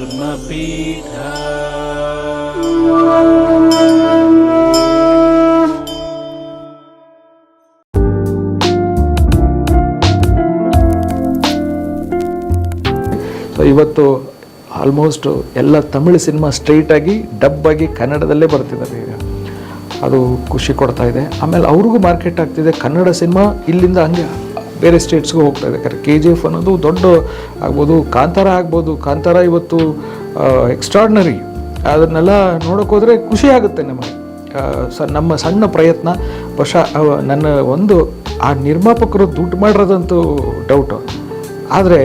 ಧರ್ಮಪೀಠ. So ಇವತ್ತು almost ಎಲ್ಲ Tamil cinema ಸ್ಟ್ರೈಟಾಗಿ dub ಆಗಿ ಕನ್ನಡದಲ್ಲೇ ಬರ್ತಿದ್ದಾರೆ ಈಗ. ಅದು ಖುಷಿ ಕೊಡ್ತಾ ಇದೆ. ಆಮೇಲೆ ಅವ್ರಿಗೂ ಮಾರ್ಕೆಟ್ ಆಗ್ತಿದೆ. ಕನ್ನಡ ಸಿನಿಮಾ ಇಲ್ಲಿಂದ ಹಂಗೆ ಬೇರೆ ಸ್ಟೇಟ್ಸ್ಗೂ ಹೋಗ್ತಾ ಇದೆ. ಯಾಕಂದರೆ KGF ಅನ್ನೋದು ದೊಡ್ಡ ಆಗ್ಬೋದು, ಕಾಂತಾರ ಆಗ್ಬೋದು. ಕಾಂತಾರ ಇವತ್ತು ಎಕ್ಸ್ಟ್ರಾರ್ಡ್ನರಿ. ಅದನ್ನೆಲ್ಲ ನೋಡೋಕೆ ಹೋದರೆ ಖುಷಿ ಆಗುತ್ತೆ ನಮಗೆ. ನಮ್ಮ ಸಣ್ಣ ಪ್ರಯತ್ನ ನನ್ನ ಒಂದು ಆ ನಿರ್ಮಾಪಕರು ದುಡ್ಡು ಮಾಡಿರೋದಂತೂ ಡೌಟು. ಆದರೆ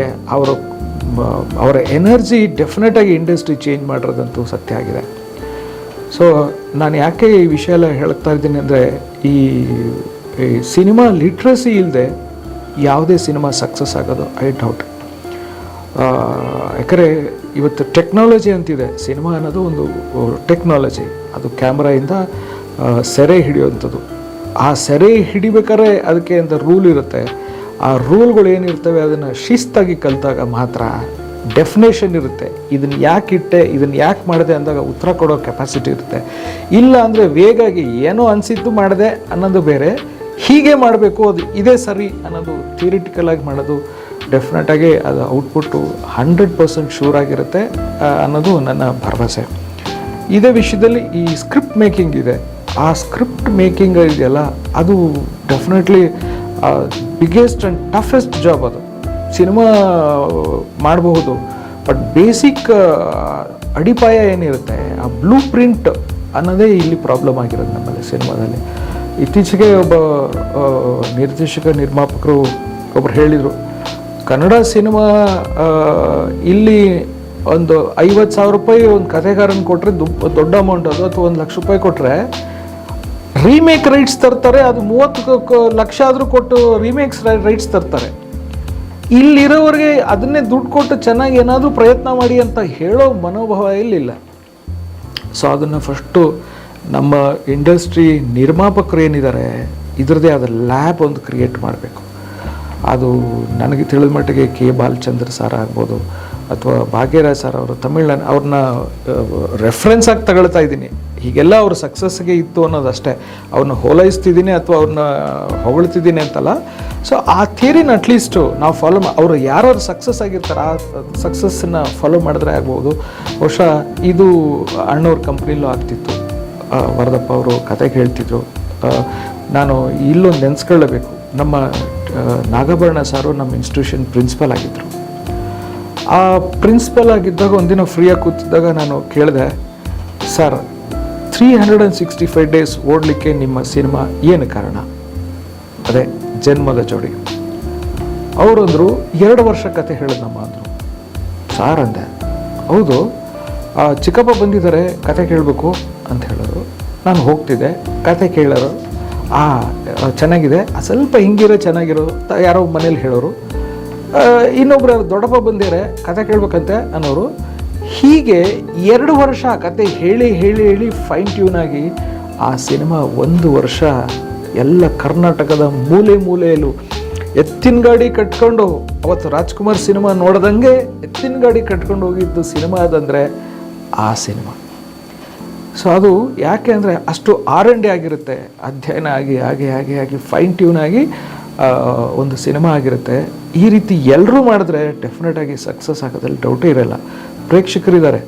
ಅವರ ಎನರ್ಜಿ ಡೆಫಿನೆಟಾಗಿ ಇಂಡಸ್ಟ್ರಿ ಚೇಂಜ್ ಮಾಡಿರೋದಂತೂ ಸತ್ಯ ಆಗಿದೆ. ಸೊ ನಾನು ಯಾಕೆ ಈ ವಿಷಯ ಎಲ್ಲ ಹೇಳ್ತಾ ಇದ್ದೀನಿ ಅಂದರೆ, ಈ ಸಿನಿಮಾ ಲಿಟ್ರಸಿ ಇಲ್ಲದೆ ಯಾವುದೇ ಸಿನಿಮಾ ಸಕ್ಸಸ್ ಆಗೋದು ಐ ಡೌಟ್. ಯಾಕಂದರೆ ಇವತ್ತು ಟೆಕ್ನಾಲಜಿ ಅಂತಿದೆ. ಸಿನಿಮಾ ಅನ್ನೋದು ಒಂದು ಟೆಕ್ನಾಲಜಿ. ಅದು ಕ್ಯಾಮ್ರಾಯಿಂದ ಸೆರೆ ಹಿಡಿಯುವಂಥದ್ದು. ಆ ಸೆರೆ ಹಿಡಿಬೇಕಾದ್ರೆ ಅದಕ್ಕೆ ಅಂತ ರೂಲ್ ಇರುತ್ತೆ. ಆ ರೂಲ್ಗಳು ಏನಿರ್ತವೆ ಅದನ್ನು ಶಿಸ್ತಾಗಿ ಕಲಿತಾಗ ಮಾತ್ರ ಡೆಫಿನೇಷನ್ ಇರುತ್ತೆ. ಇದನ್ನು ಯಾಕೆ ಇಟ್ಟೆ, ಇದನ್ನು ಯಾಕೆ ಮಾಡಿದೆ ಅಂದಾಗ ಉತ್ತರ ಕೊಡೋ ಕೆಪಾಸಿಟಿ ಇರುತ್ತೆ. ಇಲ್ಲ ಅಂದರೆ ವೇಗಾಗಿ ಏನೋ ಅನಿಸಿದ್ದು ಮಾಡಿದೆ ಅನ್ನೋದು ಬೇರೆ, ಹೀಗೆ ಮಾಡಬೇಕು ಅದು ಇದೇ ಸರಿ ಅನ್ನೋದು ಥಿಯರಿಟಿಕಲಾಗಿ ಮಾಡೋದು ಡೆಫಿನೆಟಾಗಿ ಅದು ಔಟ್ಪುಟ್ಟು 100% ಶೂರ್ ಆಗಿರುತ್ತೆ ಅನ್ನೋದು ನನ್ನ ಭರವಸೆ. ಇದೇ ವಿಷಯದಲ್ಲಿ ಈ ಸ್ಕ್ರಿಪ್ಟ್ ಮೇಕಿಂಗ್ ಇದೆ. ಆ ಸ್ಕ್ರಿಪ್ಟ್ ಮೇಕಿಂಗ್ ಇದೆಯಲ್ಲ, ಅದು definitely biggest and toughest job. ಅದು ಸಿನಿಮಾ ಮಾಡಬಹುದು, ಬಟ್ ಬೇಸಿಕ್ ಅಡಿಪಾಯ ಏನಿರುತ್ತೆ, ಆ ಬ್ಲೂ ಪ್ರಿಂಟ್ ಅನ್ನೋದೇ ಇಲ್ಲಿ ಪ್ರಾಬ್ಲಮ್ ಆಗಿರೋದು ನಮ್ಮಲ್ಲಿ ಸಿನಿಮಾದಲ್ಲಿ. ಇತ್ತೀಚೆಗೆ ಒಬ್ಬ ನಿರ್ಮಾಪಕರು ಒಬ್ಬರು ಹೇಳಿದರು, ಕನ್ನಡ ಸಿನಿಮಾ ಇಲ್ಲಿ ಒಂದು 50,000 ರೂಪಾಯಿ ಒಂದು ಕಥೆಗಾರನ ಕೊಟ್ಟರೆ ದೊಡ್ಡ ಅಮೌಂಟ್ ಅದು, ಅಥವಾ 1 ಲಕ್ಷ ರೂಪಾಯಿ ಕೊಟ್ಟರೆ ರೀಮೇಕ್ ರೈಟ್ಸ್ ತರ್ತಾರೆ. ಅದು 30 ಲಕ್ಷ ಆದರೂ ಕೊಟ್ಟು ರೀಮೇಕ್ಸ್ ರೈಟ್ಸ್ ತರ್ತಾರೆ. ಇಲ್ಲಿರೋರಿಗೆ ಅದನ್ನೇ ದುಡ್ಡು ಕೊಟ್ಟು ಚೆನ್ನಾಗಿ ಏನಾದರೂ ಪ್ರಯತ್ನ ಮಾಡಿ ಅಂತ ಹೇಳೋ ಮನೋಭಾವ ಇಲ್ಲಿಲ್ಲ. ಸೊ ಅದನ್ನು ಫಸ್ಟು ನಮ್ಮ ಇಂಡಸ್ಟ್ರಿ ನಿರ್ಮಾಪಕರು ಏನಿದ್ದಾರೆ ಇದರದೇ ಆದ ಲ್ಯಾಬ್ ಒಂದು ಕ್ರಿಯೇಟ್ ಮಾಡಬೇಕು. ಅದು ನನಗೆ ತಿಳಿದ ಮಟ್ಟಿಗೆ ಕೆ ಬಾಲಚಂದ್ರ ಸರ್ ಆಗ್ಬೋದು, ಅಥವಾ ಭಾಗ್ಯರಾಜ್ ಸರ್ ಅವರು ಅವ್ರನ್ನ ರೆಫರೆನ್ಸ್ ಆಗಿ ತಗೊಳ್ತಾ ಇದ್ದೀನಿ. ಹೀಗೆಲ್ಲ ಅವರು ಸಕ್ಸಸ್ಗೆ ಇತ್ತು ಅನ್ನೋದಷ್ಟೇ. ಅವ್ರನ್ನ ಹೋಲೈಸ್ತಿದ್ದೀನಿ ಅಥವಾ ಅವ್ರನ್ನ ಹೊಗಳ್ತಿದ್ದೀನಿ ಅಂತಲ್ಲ. ಸೊ ಆ ಥಿಯರಿನ ಅಟ್ಲೀಸ್ಟು ನಾವು ಫಾಲೋ ಅವರು ಯಾರು ಸಕ್ಸಸ್ ಆಗಿರ್ತಾರೆ ಆ ಸಕ್ಸಸ್ಸನ್ನು ಫಾಲೋ ಮಾಡಿದ್ರೆ ಆಗ್ಬೋದು. ಬಹುಶಃ ಇದು ಅಣ್ಣವ್ರ ಕಂಪ್ನಿಲೂ ಆಗ್ತಿತ್ತು. ವರದಪ್ಪ ಅವರು ಕತೆಗೆ ಹೇಳ್ತಿದ್ರು. ನಾನು ಇಲ್ಲೊಂದು ನೆನೆಸ್ಕೊಳ್ಳಬೇಕು, ನಮ್ಮ ನಾಗಭರಣ ಸಾರು ನಮ್ಮ ಇನ್ಸ್ಟಿಟ್ಯೂಷನ್ ಪ್ರಿನ್ಸಿಪಲ್ ಆಗಿದ್ದರು. ಆ ಪ್ರಿನ್ಸಿಪಲ್ ಆಗಿದ್ದಾಗ ಒಂದಿನ ಫ್ರೀಯಾಗಿ ಕೂತಿದ್ದಾಗ ನಾನು ಕೇಳಿದೆ, ಸರ್ 365 ಡೇಸ್ ಓಡಲಿಕ್ಕೆ ನಿಮ್ಮ ಸಿನಿಮಾ ಏನು ಕಾರಣ? ಅದೇ ಜನ್ಮದ ಜೋಡಿ. ಅವರಂದರು 2 ವರ್ಷ ಕತೆ ಹೇಳಿದ್ನಮ್ಮ ಅಂದರು. ಸಾರ್ ಅಂದೆ. ಹೌದು, ಚಿಕ್ಕಪ್ಪ ಬಂದಿದ್ದಾರೆ ಕತೆ ಕೇಳಬೇಕು ಅಂತ ಹೇಳಿದ್ರು. ನಾನು ಹೋಗ್ತಿದ್ದೆ, ಕತೆ ಕೇಳೋರು, ಚೆನ್ನಾಗಿದೆ, ಸ್ವಲ್ಪ ಹಿಂಗಿರೋ ಚೆನ್ನಾಗಿರೋ ಯಾರೋ ಮನೇಲಿ ಹೇಳೋರು. ಇನ್ನೊಬ್ರು ದೊಡ್ಡಪ್ಪ ಬಂದಿದ್ದಾರೆ ಕತೆ ಕೇಳ್ಬೇಕಂತೆ ಅನ್ನೋರು. ಹೀಗೆ 2 ವರ್ಷ ಕತೆ ಹೇಳಿ ಹೇಳಿ ಹೇಳಿ ಫೈನ್ ಟ್ಯೂನ್ ಆಗಿ ಆ ಸಿನಿಮಾ 1 ವರ್ಷ ಎಲ್ಲ ಕರ್ನಾಟಕದ ಮೂಲೆ ಮೂಲೆಯಲ್ಲೂ ಎತ್ತಿನ ಗಾಡಿ ಕಟ್ಕೊಂಡು, ಅವತ್ತು ರಾಜ್ಕುಮಾರ್ ಸಿನಿಮಾ ನೋಡ್ದಂಗೆ ಎತ್ತಿನ ಗಾಡಿ ಕಟ್ಕೊಂಡು ಹೋಗಿದ್ದು ಸಿನಿಮಾ ಅದಂದರೆ ಆ ಸಿನಿಮಾ. ಸೊ ಅದು ಯಾಕೆ ಅಂದರೆ ಅಷ್ಟು R&D ಆಗಿರುತ್ತೆ, ಅಧ್ಯಯನ ಆಗಿ ಹಾಗೆ ಹಾಗೆ ಆಗಿ ಫೈನ್ ಟ್ಯೂನ್ ಆಗಿ ಒಂದು ಸಿನಿಮಾ ಆಗಿರುತ್ತೆ. ಈ ರೀತಿ ಎಲ್ಲರೂ ಮಾಡಿದ್ರೆ ಡೆಫಿನೆಟಾಗಿ ಸಕ್ಸಸ್ ಆಗೋದ್ರಲ್ಲಿ ಡೌಟೇ ಇರೋಲ್ಲ. ಪ್ರೇಕ್ಷಕರಿದ್ದಾರೆ.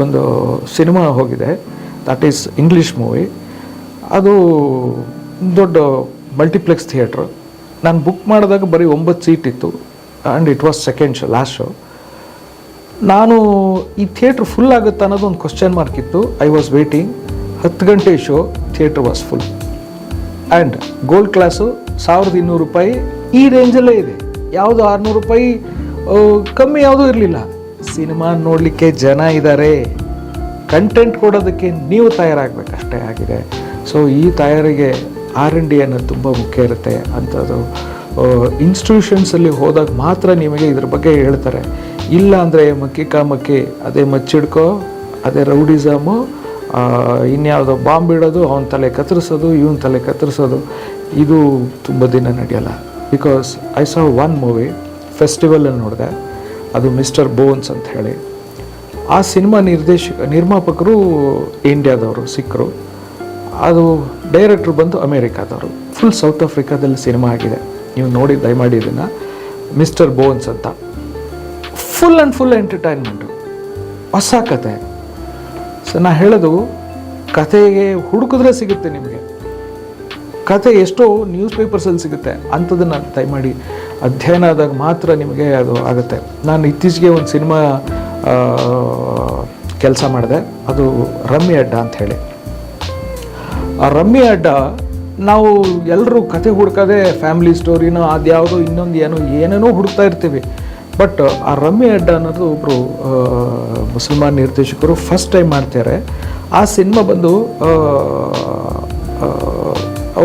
ಒಂದು ಸಿನಿಮಾ ಹೋಗಿದೆ, ದಟ್ ಈಸ್ ಇಂಗ್ಲೀಷ್ ಮೂವಿ. ಅದು ದೊಡ್ಡ ಮಲ್ಟಿಪ್ಲೆಕ್ಸ್ ಥಿಯೇಟ್ರು. ನಾನು ಬುಕ್ ಮಾಡಿದಾಗ ಬರೀ 9 ಸೀಟ್ ಇತ್ತು. And it was second show, last show. ನಾನು ಈ ಥಿಯೇಟ್ರ್ ಫುಲ್ ಆಗುತ್ತೆ ಅನ್ನೋದು ಒಂದು ಕ್ವಶನ್ ಮಾರ್ಕ್ ಇತ್ತು. I was waiting. 10 ಗಂಟೆ show, theatre was full. And gold class 1200 ರೂಪಾಯಿ ಈ ರೇಂಜಲ್ಲೇ ಇದೆ. ಯಾವುದು 600 ರೂಪಾಯಿ ಕಮ್ಮಿ ಯಾವುದೂ ಇರಲಿಲ್ಲ. ಸಿನಿಮಾ ನೋಡಲಿಕ್ಕೆ ಜನ ಇದ್ದಾರೆ, ಕಂಟೆಂಟ್ ಕೊಡೋದಕ್ಕೆ ನೀವು ತಯಾರಾಗಬೇಕಷ್ಟೇ ಆಗಿದೆ. ಸೊ ಈ ತಯಾರಿಗೆ R&D ಅನ್ನೋದು ತುಂಬ ಮುಖ್ಯ ಇರುತ್ತೆ. ಅಂಥದ್ದು ಇನ್ಸ್ಟಿಟ್ಯೂಷನ್ಸಲ್ಲಿ ಹೋದಾಗ ಮಾತ್ರ ನಿಮಗೆ ಇದ್ರ ಬಗ್ಗೆ ಹೇಳ್ತಾರೆ. ಇಲ್ಲ ಅಂದರೆ ಮಕ್ಕಿ ಅದೇ ಮಚ್ಚಿಡ್ಕೋ, ಅದೇ ರೌಡಿಸಮು, ಇನ್ಯಾವುದೋ ಬಾಂಬ್ ಇಡೋದು, ಅವನ ತಲೆ ಕತ್ತರಿಸೋದು, ಇವನ ತಲೆ ಕತ್ತರಿಸೋದು, ಇದು ತುಂಬ ದಿನ ನಡೆಯಲ್ಲ. Because I saw one movie ಫೆಸ್ಟಿವಲಲ್ಲಿ ನೋಡಿದೆ. ಅದು ಮಿಸ್ಟರ್ ಬೋನ್ಸ್ ಅಂತ ಹೇಳಿ. ಆ ಸಿನಿಮಾ ನಿರ್ಮಾಪಕರು ಇಂಡಿಯಾದವರು ಸಿಕ್ಕರು, ಅದು ಡೈರೆಕ್ಟ್ರು ಬಂದು ಅಮೇರಿಕಾದವರು. ಫುಲ್ ಸೌತ್ ಆಫ್ರಿಕಾದಲ್ಲಿ ಸಿನಿಮಾ ಆಗಿದೆ, ನೀವು ನೋಡಿ ದಯಮಾಡಿ ಇದನ್ನು. ಮಿಸ್ಟರ್ ಬೋನ್ಸ್ ಅಂತ ಫುಲ್ ಆ್ಯಂಡ್ ಫುಲ್ ಎಂಟರ್ಟೈನ್ಮೆಂಟು, ಹೊಸ ಕತೆ. ಸೊ ನಾ ಹೇಳೋದು, ಕತೆಗೆ ಹುಡುಕಿದ್ರೆ ಸಿಗುತ್ತೆ ನಿಮಗೆ. ಕತೆ ಎಷ್ಟೋ ನ್ಯೂಸ್ ಪೇಪರ್ಸಲ್ಲಿ ಸಿಗುತ್ತೆ, ಅಂಥದ್ದನ್ನು ದಯಮಾಡಿ ಅಧ್ಯಯನ ಆದಾಗ ಮಾತ್ರ ನಿಮಗೆ ಅದು ಆಗುತ್ತೆ. ನಾನು ಇತ್ತೀಚೆಗೆ ಒಂದು ಸಿನಿಮಾ ಕೆಲಸ ಮಾಡಿದೆ, ಅದು ರಮ್ಮಿ ಅಡ್ಡ ಅಂತ ಹೇಳಿ. ಆ ರಮ್ಮಿ ಅಡ್ಡ ನಾವು ಎಲ್ಲರೂ ಕತೆ ಹುಡ್ಕೋದೆ ಫ್ಯಾಮಿಲಿ ಸ್ಟೋರಿನೋ ಅದ್ಯಾವುದೋ ಇನ್ನೊಂದು ಏನೇನೋ ಹುಡುಕ್ತಾ ಇರ್ತೀವಿ. ಬಟ್ ಆ ರಮ್ಮಿ ಅಡ್ಡ ಅನ್ನೋದು ಒಬ್ಬರು ಮುಸಲ್ಮಾನ್ ನಿರ್ದೇಶಕರು ಫಸ್ಟ್ ಟೈಮ್ ಮಾಡ್ತಾರೆ. ಆ ಸಿನಿಮಾ ಬಂದು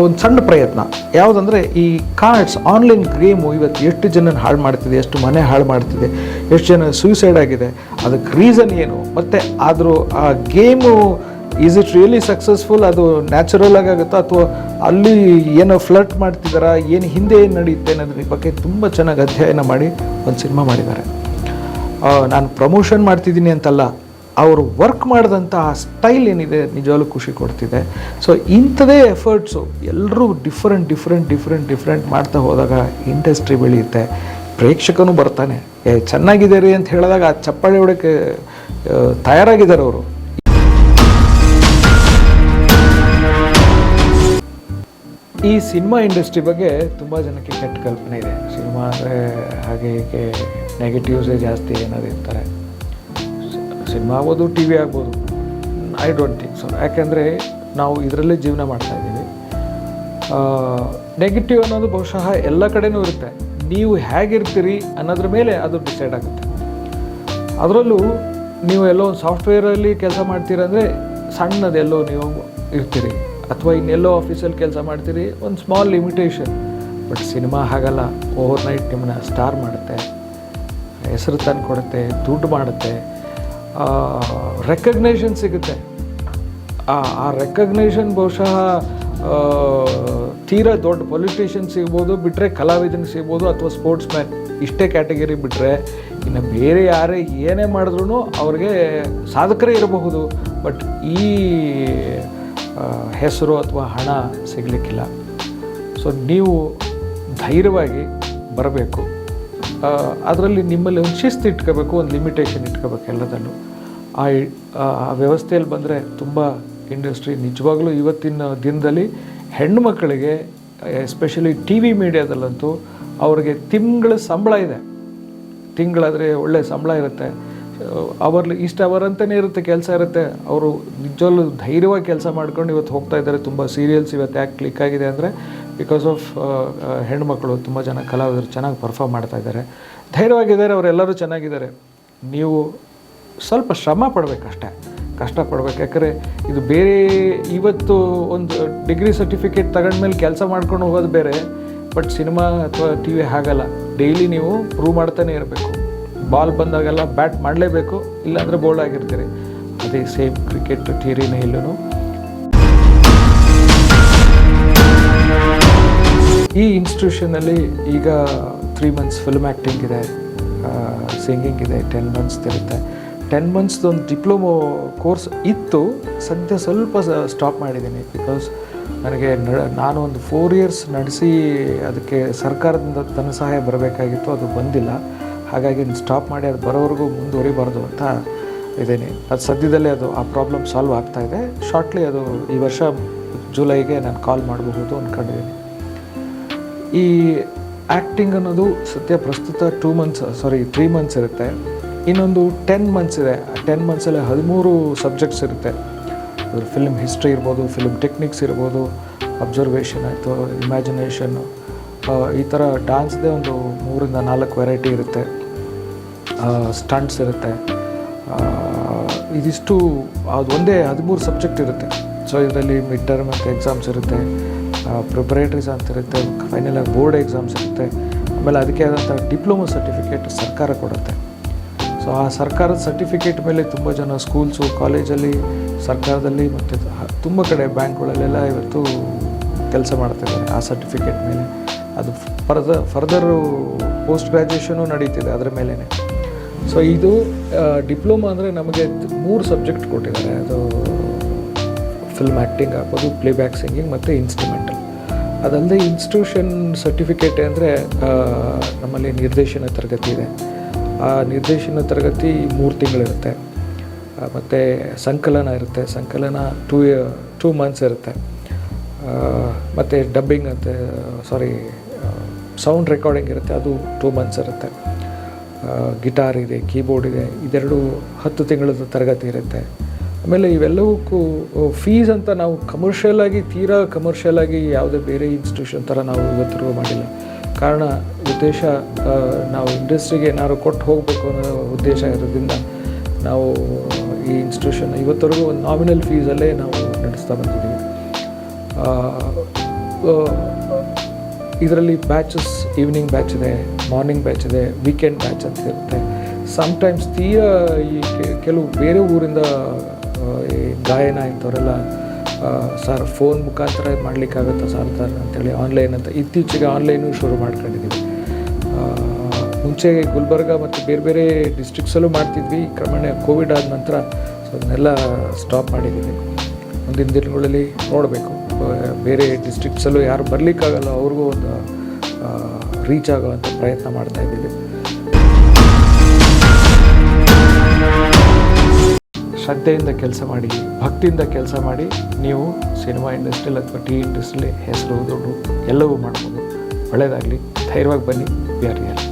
ಒಂದು ಸಣ್ಣ ಪ್ರಯತ್ನ ಯಾವುದಂದರೆ, ಈ ಕಾರ್ಡ್ಸ್ ಆನ್ಲೈನ್ ಗೇಮು ಇವತ್ತು ಎಷ್ಟು ಜನ ಹಾಳು ಮಾಡ್ತಿದೆ, ಎಷ್ಟು ಮನೆ ಹಾಳು ಮಾಡ್ತಿದೆ, ಎಷ್ಟು ಜನ ಸೂಸೈಡ್ ಆಗಿದೆ, ಅದಕ್ಕೆ ರೀಸನ್ ಏನು, ಮತ್ತು ಆದರೂ ಆ game is it really successful, ಅದು ನ್ಯಾಚುರಲ್ ಆಗುತ್ತಾ ಅಥವಾ ಅಲ್ಲಿ ಏನೋ ಫ್ಲರ್ಟ್ ಮಾಡ್ತಿದ್ದಾರಾ, ಏನು ಹಿಂದೆ ಏನು ನಡೆಯುತ್ತೆ ಅನ್ನೋದ್ರ ಬಗ್ಗೆ ತುಂಬ ಚೆನ್ನಾಗಿ ಅಧ್ಯಯನ ಮಾಡಿ ಒಂದು ಸಿನಿಮಾ ಮಾಡಿದ್ದಾರೆ. ನಾನು ಪ್ರಮೋಷನ್ ಮಾಡ್ತಿದ್ದೀನಿ ಅಂತಲ್ಲ, ಅವರು ವರ್ಕ್ ಮಾಡಿದಂಥ ಆ ಸ್ಟೈಲ್ ಏನಿದೆ ನಿಜವಾಗ್ಲೂ ಖುಷಿ ಕೊಡ್ತಿದೆ. ಸೊ ಇಂಥದೇ ಎಫರ್ಟ್ಸು ಎಲ್ಲರೂ ಡಿಫ್ರೆಂಟ್ ಮಾಡ್ತಾ ಹೋದಾಗ ಇಂಡಸ್ಟ್ರಿ ಬೆಳೆಯುತ್ತೆ, ಪ್ರೇಕ್ಷಕನೂ ಬರ್ತಾನೆ. ಚೆನ್ನಾಗಿದೆ ರೀ ಅಂತ ಹೇಳಿದಾಗ ಆ ಚಪ್ಪಾಳೆ ಹೊಡೋಕ್ಕೆ ತಯಾರಾಗಿದ್ದಾರೆ ಅವರು. ಈ ಸಿನಿಮಾ ಇಂಡಸ್ಟ್ರಿ ಬಗ್ಗೆ ತುಂಬ ಜನಕ್ಕೆ ಕೆಟ್ಟ ಕಲ್ಪನೆ ಇದೆ. ಸಿನಿಮಾ ಅಂದರೆ ಹಾಗೆ ಹೀಗೆ ನೆಗೆಟಿವ್ಸೇ ಜಾಸ್ತಿ ಏನಾದ್ರು ಇರ್ತಾರೆ. ಸಿನಿಮಾ ಆಗ್ಬೋದು, ಟಿ ವಿ ಆಗ್ಬೋದು, ಐ ಡೋಂಟ್ ಥಿಂಕ್ ಸೊ. ಯಾಕೆಂದರೆ ನಾವು ಇದರಲ್ಲೇ ಜೀವನ ಮಾಡ್ತಾಯಿದ್ದೀವಿ. ನೆಗೆಟಿವ್ ಅನ್ನೋದು ಬಹುಶಃ ಎಲ್ಲ ಕಡೆನೂ ಇರುತ್ತೆ. ನೀವು ಹೇಗಿರ್ತೀರಿ ಅನ್ನೋದ್ರ ಮೇಲೆ ಅದು ಡಿಸೈಡ್ ಆಗುತ್ತೆ. ಅದರಲ್ಲೂ ನೀವು ಎಲ್ಲೋ ಒಂದು ಸಾಫ್ಟ್ವೇರಲ್ಲಿ ಕೆಲಸ ಮಾಡ್ತೀರಂದರೆ ಸಣ್ಣದೆಲ್ಲೋ ನೀವು ಇರ್ತೀರಿ, ಅಥವಾ ಇನ್ನೆಲ್ಲೋ ಆಫೀಸಲ್ಲಿ ಕೆಲಸ ಮಾಡ್ತೀರಿ, ಒಂದು ಸ್ಮಾಲ್ ಲಿಮಿಟೇಷನ್. ಬಟ್ ಸಿನಿಮಾ ಹಾಗಲ್ಲ, ಓವರ್ ನೈಟ್ ನಿಮ್ಮನ್ನ ಸ್ಟಾರ್ ಮಾಡುತ್ತೆ, ಹೆಸರು ತಂದು ಕೊಡುತ್ತೆ, ದುಡ್ಡು ಮಾಡುತ್ತೆ, ರೆಕಗ್ನೇಷನ್ ಸಿಗುತ್ತೆ. ಆ ರೆಕಗ್ನೇಷನ್ ಬಹುಶಃ ತೀರಾ ದೊಡ್ಡ ಪೊಲಿಟಿಷಿಯನ್ ಸಿಗ್ಬೋದು, ಬಿಟ್ಟರೆ ಕಲಾವಿದನಿಗೆ ಸಿಗ್ಬೋದು, ಅಥವಾ ಸ್ಪೋರ್ಟ್ಸ್ ಮ್ಯಾನ್, ಇಷ್ಟೇ ಕ್ಯಾಟಗರಿ ಬಿಟ್ಟರೆ ಇನ್ನು ಬೇರೆ ಯಾರೇ ಏನೇ ಮಾಡಿದ್ರೂ ಅವ್ರಿಗೆ ಸಾಧಕರೇ ಇರಬಹುದು. ಬಟ್ ಈ ಹೆಸರು ಅಥವಾ ಹಣ ಸಿಗಲಿಕ್ಕಿಲ್ಲ. ಸೊ ನೀವು ಧೈರ್ಯವಾಗಿ ಬರಬೇಕು. ಅದರಲ್ಲಿ ನಿಮ್ಮಲ್ಲಿ ಒಂದು ಶಿಸ್ತು ಇಟ್ಕೋಬೇಕು, ಒಂದು ಲಿಮಿಟೇಷನ್ ಇಟ್ಕೋಬೇಕು ಎಲ್ಲದಲ್ಲೂ. ಆ ವ್ಯವಸ್ಥೆಯಲ್ಲಿ ಬಂದರೆ ತುಂಬ ಇಂಡಸ್ಟ್ರಿ ನಿಜವಾಗ್ಲೂ ಇವತ್ತಿನ ದಿನದಲ್ಲಿ ಹೆಣ್ಣು ಮಕ್ಕಳಿಗೆ ಎಸ್ಪೆಷಲಿ ಟಿ ವಿ ಮೀಡಿಯಾದಲ್ಲಂತೂ ಅವ್ರಿಗೆ ತಿಂಗಳ ಸಂಬಳ ಇದೆ. ತಿಂಗಳಾದರೆ ಒಳ್ಳೆ ಸಂಬಳ ಇರುತ್ತೆ, ಅವರ್ಲಿ ಇಷ್ಟು ಅವರ್ ಅಂತಲೇ ಇರುತ್ತೆ, ಕೆಲಸ ಇರುತ್ತೆ. ಅವರು ನಿಜವಾಗ್ಲೂ ಧೈರ್ಯವಾಗಿ ಕೆಲಸ ಮಾಡ್ಕೊಂಡು ಇವತ್ತು ಹೋಗ್ತಾ ಇದ್ದಾರೆ. ತುಂಬ ಸೀರಿಯಲ್ಸ್ ಇವತ್ತು ಯಾಕೆ ಕ್ಲಿಕ್ ಆಗಿದೆ ಅಂದರೆ ಬಿಕಾಸ್ ಆಫ್ ಹೆಣ್ಮಕ್ಳು, ತುಂಬ ಜನ ಕಲಾವಿದರು ಚೆನ್ನಾಗಿ ಪರ್ಫಾರ್ಮ್ ಮಾಡ್ತಾ ಇದ್ದಾರೆ, ಧೈರ್ಯವಾಗಿದ್ದಾರೆ, ಅವರೆಲ್ಲರೂ ಚೆನ್ನಾಗಿದ್ದಾರೆ. ನೀವು ಸ್ವಲ್ಪ ಶ್ರಮ ಪಡಬೇಕಷ್ಟೇ, ಕಷ್ಟಪಡ್ಬೇಕು. ಯಾಕಂದರೆ ಇದು ಬೇರೆ ಇವತ್ತು ಒಂದು ಡಿಗ್ರಿ ಸರ್ಟಿಫಿಕೇಟ್ ತಗೊಂಡ್ಮೇಲೆ ಕೆಲಸ ಮಾಡ್ಕೊಂಡು ಹೋಗೋದು ಬೇರೆ. ಬಟ್ ಸಿನಿಮಾ ಅಥವಾ ಟಿ ವಿ ಹಾಗಲ್ಲ, ಡೈಲಿ ನೀವು ಪ್ರೂವ್ ಮಾಡ್ತಾನೆ ಇರಬೇಕು. ಬಾಲ್ ಬಂದಾಗೆಲ್ಲ ಬ್ಯಾಟ್ ಮಾಡಲೇಬೇಕು, ಇಲ್ಲಾಂದರೆ ಬೋಲ್ಡ್ ಆಗಿರ್ತೀರಿ. ಅದೇ ಸೇಮ್ ಕ್ರಿಕೆಟ್ ಥಿಯರಿನೇ ಇಲ್ಲೂ. ಈ ಇನ್ಸ್ಟಿಟ್ಯೂಷನಲ್ಲಿ ಈಗ 3 months ಫಿಲ್ಮ್ ಆ್ಯಕ್ಟಿಂಗ್ ಇದೆ, ಸಿಂಗಿಂಗ್ ಇದೆ, 10 months ಇರುತ್ತೆ. 10 months ಒಂದು ಡಿಪ್ಲೊಮೊ ಕೋರ್ಸ್ ಇತ್ತು, ಸದ್ಯ ಸ್ವಲ್ಪ ಸ್ಟಾಪ್ ಮಾಡಿದ್ದೀನಿ. ಬಿಕಾಸ್ ನನಗೆ ನಾನು ಒಂದು 4 years ನಡೆಸಿ ಅದಕ್ಕೆ ಸರ್ಕಾರದಿಂದ ಧನ ಸಹಾಯ ಬರಬೇಕಾಗಿತ್ತು, ಅದು ಬಂದಿಲ್ಲ. ಹಾಗಾಗಿ ಸ್ಟಾಪ್ ಮಾಡಿ ಅದು ಬರೋವರೆಗೂ ಮುಂದುವರಿಬಾರ್ದು ಅಂತ ಇದ್ದೀನಿ. ಅದು ಸದ್ಯದಲ್ಲೇ ಆ ಪ್ರಾಬ್ಲಮ್ ಸಾಲ್ವ್ ಆಗ್ತಾಯಿದೆ. ಶಾರ್ಟ್ಲಿ ಅದು ಈ ವರ್ಷ ಜುಲೈಗೆ ನಾನು ಕಾಲ್ ಮಾಡಬಹುದು ಅಂದ್ಕೊಂಡಿದ್ದೀನಿ. ಈ ಆ್ಯಕ್ಟಿಂಗ್ ಅನ್ನೋದು ಸದ್ಯ ಪ್ರಸ್ತುತ 3 months ಇರುತ್ತೆ. ಇನ್ನೊಂದು 10 months ಇದೆ. 10 monthsಲ್ಲಿ 13 ಸಬ್ಜೆಕ್ಟ್ಸ್ ಇರುತ್ತೆ. ಅದ್ರ ಫಿಲ್ಮ್ ಹಿಸ್ಟ್ರಿ ಇರ್ಬೋದು, ಫಿಲ್ಮ್ ಟೆಕ್ನಿಕ್ಸ್ ಇರ್ಬೋದು, ಅಬ್ಸರ್ವೇಷನ್ ಆಯಿತು, ಇಮ್ಯಾಜಿನೇಷನ್ನು, ಈ ಥರ ಡಾನ್ಸ್ದೇ ಒಂದು 3 ಇಂದ 4 ವೆರೈಟಿ ಇರುತ್ತೆ. ಸ್ಟಂಟ್ಸ್ ಇರುತ್ತೆ. ಇದಿಷ್ಟು ಅದು ಒಂದೇ 13 ಸಬ್ಜೆಕ್ಟ್ ಇರುತ್ತೆ. ಸೊ ಇದರಲ್ಲಿ ಮಿಡ್ ಟರ್ಮ್ ಅಂತ ಎಕ್ಸಾಮ್ಸ್ ಇರುತ್ತೆ, ಪ್ರಿಪರೇಟರೀಸ್ ಅಂತ ಇರುತ್ತೆ, ಫೈನಲಾಗಿ ಬೋರ್ಡ್ ಎಕ್ಸಾಮ್ಸ್ ಇರುತ್ತೆ. ಆಮೇಲೆ ಅದಕ್ಕೆ ಆದಂಥ ಡಿಪ್ಲೊಮೊ ಸರ್ಟಿಫಿಕೇಟ್ ಸರ್ಕಾರ ಕೊಡುತ್ತೆ. ಸೊ ಆ ಸರ್ಕಾರದ ಸರ್ಟಿಫಿಕೇಟ್ ಮೇಲೆ ತುಂಬ ಜನ ಸ್ಕೂಲ್ಸು, ಕಾಲೇಜಲ್ಲಿ, ಸರ್ಕಾರದಲ್ಲಿ ಮತ್ತು ತುಂಬ ಕಡೆ ಬ್ಯಾಂಕ್ಗಳಲ್ಲೆಲ್ಲ ಇವತ್ತು ಕೆಲಸ ಮಾಡ್ತಿದ್ದಾರೆ ಆ ಸರ್ಟಿಫಿಕೇಟ್ ಮೇಲೆ. ಅದು ಫರ್ದರು ಪೋಸ್ಟ್ ಗ್ರ್ಯಾಜುಯೇಷನು ನಡೀತಿದೆ ಅದರ ಮೇಲೇ. ಸೊ ಇದು ಡಿಪ್ಲೊಮಾ ಅಂದರೆ ನಮಗೆ 3 ಸಬ್ಜೆಕ್ಟ್ ಕೊಟ್ಟಿದ್ದಾರೆ. ಅದು ಫಿಲ್ಮ್ ಆ್ಯಕ್ಟಿಂಗ್ ಆಗ್ಬೋದು, ಪ್ಲೇಬ್ಯಾಕ್ ಸಿಂಗಿಂಗ್ ಮತ್ತು ಇನ್ಸ್ಟ್ರುಮೆಂಟಲ್. ಅದಲ್ಲದೆ ಇನ್ಸ್ಟಿಟ್ಯೂಷನ್ ಸರ್ಟಿಫಿಕೇಟ್ ಅಂದರೆ ನಮ್ಮಲ್ಲಿ ನಿರ್ದೇಶನ ತರಗತಿ ಇದೆ. ಆ ನಿರ್ದೇಶನ ತರಗತಿ 3 ತಿಂಗಳಿರುತ್ತೆ. ಮತ್ತು ಸಂಕಲನ ಇರುತ್ತೆ. ಸಂಕಲನ 2 ಮಂತ್ಸ್ ಇರುತ್ತೆ. ಮತ್ತು ಡಬ್ಬಿಂಗ್ ಅಂತ ಸೌಂಡ್ ರೆಕಾರ್ಡಿಂಗ್ ಇರುತ್ತೆ, ಅದು 2 ಮಂತ್ಸ್ ಇರುತ್ತೆ. ಗಿಟಾರ್ ಇದೆ, ಕೀಬೋರ್ಡ್ ಇದೆ, ಇದೆರಡು 10 ತಿಂಗಳದ ತರಗತಿ ಇರುತ್ತೆ. ಆಮೇಲೆ ಇವೆಲ್ಲವಕ್ಕೂ ಫೀಸ್ ಅಂತ ನಾವು ತೀರಾ ಕಮರ್ಷಿಯಲಾಗಿ ಯಾವುದೇ ಬೇರೆ ಇನ್ಸ್ಟಿಟ್ಯೂಷನ್ ಥರ ನಾವು ಇವತ್ತರೆಗೂ ಮಾಡಿಲ್ಲ. ಕಾರಣ ಉದ್ದೇಶ, ನಾವು ಇಂಡಸ್ಟ್ರಿಗೆ ಏನಾದ್ರು ಕೊಟ್ಟು ಹೋಗಬೇಕು ಅನ್ನೋ ಉದ್ದೇಶ ಇರೋದ್ರಿಂದ ನಾವು ಈ ಇನ್ಸ್ಟಿಟ್ಯೂಷನ್ ಇವತ್ತರೆಗೂ ಒಂದು ನಾಮಿನಲ್ ಫೀಸಲ್ಲೇ ನಾವು ನಡೆಸ್ತಾ ಬಂದಿದ್ದೀವಿ. ಇದರಲ್ಲಿ ಬ್ಯಾಚಸ್, ಈವ್ನಿಂಗ್ ಬ್ಯಾಚ್ ಇದೆ, ಮಾರ್ನಿಂಗ್ ಬ್ಯಾಚ್ ಇದೆ, ವೀಕೆಂಡ್ ಬ್ಯಾಚ್ ಅಂತ ಇರುತ್ತೆ. ಸಮ್ಟೈಮ್ಸ್ ತೀರಾ ಈ ಕೆಲವು ಬೇರೆ ಊರಿಂದ ಈ ಗಾಯನ ಇಂಥವರೆಲ್ಲ ಸರ್ ಫೋನ್ ಮುಖಾಂತರ ಮಾಡಲಿಕ್ಕಾಗುತ್ತಾ ಸರ್ ಅಂತೇಳಿ ಆನ್ಲೈನ್ ಅಂತ ಇತ್ತೀಚೆಗೆ ಆನ್ಲೈನು ಶುರು ಮಾಡ್ಕೊಂಡಿದ್ದೀವಿ. ಮುಂಚೆ ಗುಲ್ಬರ್ಗ ಮತ್ತು ಬೇರೆ ಬೇರೆ ಡಿಸ್ಟ್ರಿಕ್ಸಲ್ಲೂ ಮಾಡ್ತಿದ್ವಿ. ಕ್ರಮೇಣ ಕೋವಿಡ್ ಆದ ನಂತರ ಸೊ ಅದನ್ನೆಲ್ಲ ಸ್ಟಾಪ್ ಮಾಡಿದ್ದೀವಿ. ಮುಂದಿನ ದಿನಗಳಲ್ಲಿ ನೋಡಬೇಕು, ಬೇರೆ ಡಿಸ್ಟ್ರಿಕ್ಸಲ್ಲೂ ಯಾರು ಬರಲಿಕ್ಕಾಗಲ್ಲ ಅವ್ರಿಗೂ ಒಂದು ರೀಚ್ ಆಗೋವಂಥ ಪ್ರಯತ್ನ ಮಾಡ್ತಾಯಿದ್ದೀವಿ. ಶ್ರದ್ಧೆಯಿಂದ ಕೆಲಸ ಮಾಡಿ, ಭಕ್ತಿಯಿಂದ ಕೆಲಸ ಮಾಡಿ, ನೀವು ಸಿನಿಮಾ ಇಂಡಸ್ಟ್ರಿಯಲ್ಲಿ ಅಥವಾ ಟಿ ಇಂಡಸ್ಟ್ರಿಯಲ್ಲಿ ಹೆಸರು ದುಡ್ಡು ಎಲ್ಲವೂ ಮಾಡ್ಬೋದು. ಒಳ್ಳೆಯದಾಗಲಿ, ಧೈರ್ಯವಾಗಿ ಬನ್ನಿ. We are here.